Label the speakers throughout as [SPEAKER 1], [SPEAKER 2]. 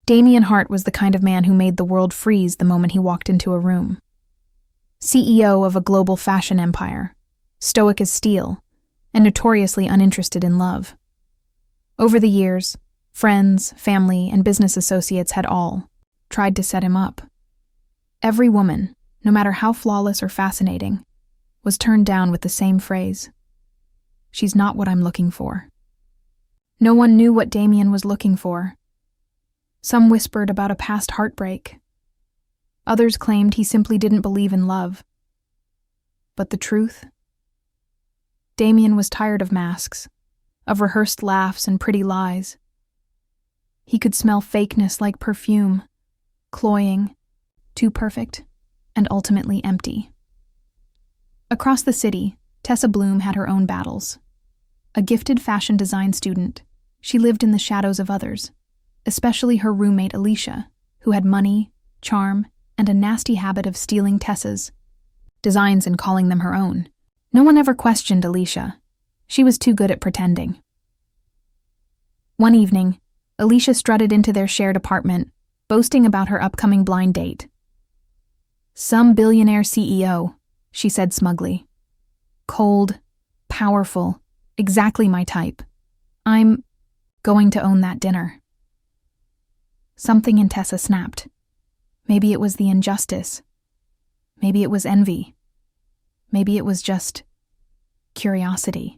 [SPEAKER 1] Damien Hart was the kind of man who made the world freeze the moment he walked into a room. CEO of a global fashion empire, stoic as steel, and notoriously uninterested in love. Over the years, friends, family, and business associates had all tried to set him up. Every woman, no matter how flawless or fascinating, was turned down with the same phrase: "She's not what I'm looking for." No one knew what Damien was looking for. Some whispered about a past heartbreak. Others claimed he simply didn't believe in love. But the truth? Damien was tired of masks, of rehearsed laughs and pretty lies. He could smell fakeness like perfume, cloying, too perfect, and ultimately empty. Across the city, Tessa Bloom had her own battles. A gifted fashion design student, she lived in the shadows of others, especially her roommate Alicia, who had money, charm, and a nasty habit of stealing Tessa's designs and calling them her own. No one ever questioned Alicia. She was too good at pretending. One evening, Alicia strutted into their shared apartment, boasting about her upcoming blind date. "Some billionaire CEO," she said smugly. "Cold, powerful, exactly my type. I'm going to own that dinner." Something in Tessa snapped. Maybe it was the injustice. Maybe it was envy. Maybe it was just curiosity.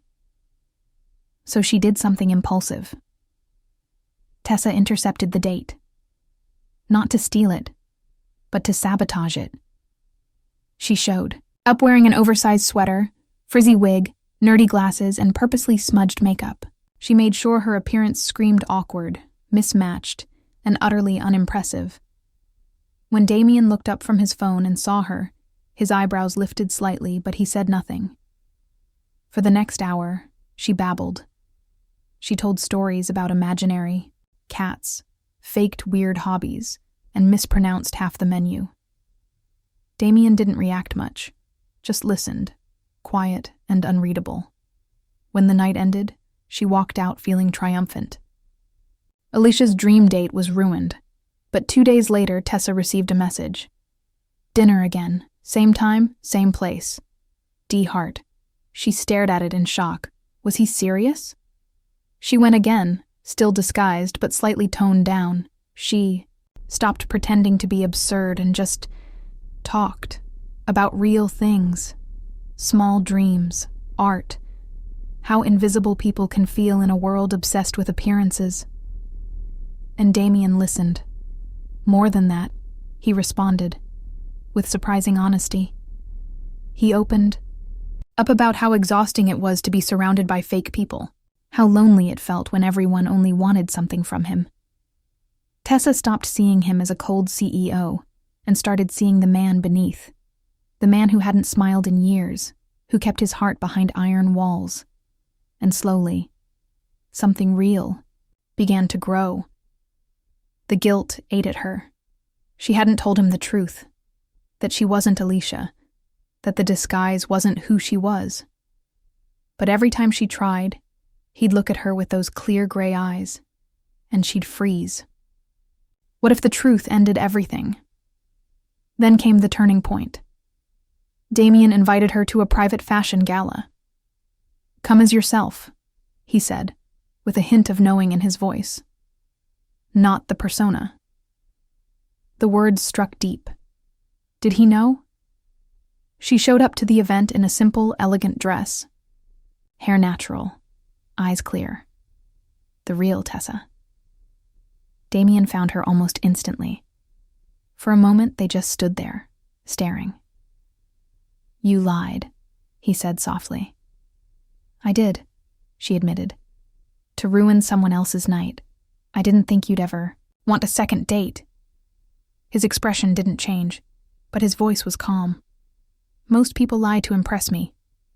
[SPEAKER 1] So she did something impulsive. Tessa intercepted the date. Not to steal it, but to sabotage it. She showed up wearing an oversized sweater, frizzy wig, nerdy glasses, and purposely smudged makeup. She made sure her appearance screamed awkward, mismatched, and utterly unimpressive. When Damien looked up from his phone and saw her, his eyebrows lifted slightly, but he said nothing. For the next hour, she babbled. She told stories about imaginary, cats, faked weird hobbies, and mispronounced half the menu. Damien didn't react much, just listened, quiet and unreadable. When the night ended, she walked out feeling triumphant. Alicia's dream date was ruined, but 2 days later, Tessa received a message. Dinner again, same time, same place. D. Hart. She stared at it in shock. Was he serious? She went again, still disguised but slightly toned down. She stopped pretending to be absurd and just talked about real things. Small dreams, art, how invisible people can feel in a world obsessed with appearances. And Damien listened. More than that, he responded, with surprising honesty. He opened up about how exhausting it was to be surrounded by fake people, how lonely it felt when everyone only wanted something from him. Tessa stopped seeing him as a cold CEO and started seeing the man beneath, the man who hadn't smiled in years, who kept his heart behind iron walls. And slowly, something real began to grow. The guilt ate at her. She hadn't told him the truth, that she wasn't Alicia, that the disguise wasn't who she was. But every time she tried, he'd look at her with those clear gray eyes, and she'd freeze. What if the truth ended everything? Then came the turning point. Damien invited her to a private fashion gala. "Come as yourself," he said, with a hint of knowing in his voice. Not the persona. The words struck deep. Did he know? She showed up to the event in a simple, elegant dress. Hair natural, eyes clear. The real Tessa. Damien found her almost instantly. For a moment, they just stood there, staring. "You lied," he said softly. "I did," she admitted. "To ruin someone else's night. I didn't think you'd ever want a second date." His expression didn't change, but his voice was calm. "Most people lie to impress me.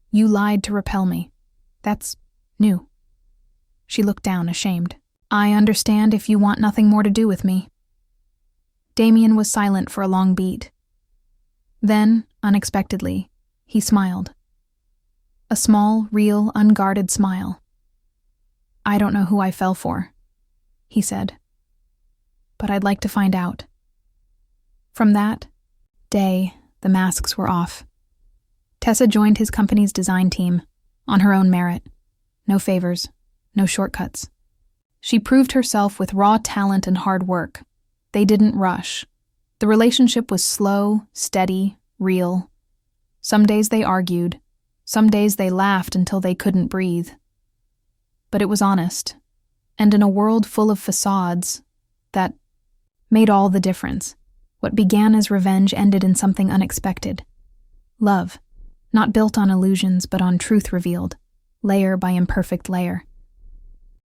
[SPEAKER 1] You lied to repel me. That's new." She looked down, ashamed. "I understand if you want nothing more to do with me." Damien was silent for a long beat. Then, unexpectedly, he smiled. A small, real, unguarded smile. "I don't know who I fell for," he said. but I'd like to find out. From that day, the masks were off. Tessa joined his company's design team, on her own merit. No favors, no shortcuts. She proved herself with raw talent and hard work. They didn't rush. The relationship was slow, steady, real. Some days they argued. Some days they laughed until they couldn't breathe. But it was honest, and in a world full of facades, that made all the difference. What began as revenge ended in something unexpected. Love, not built on illusions but on truth revealed, layer by imperfect layer.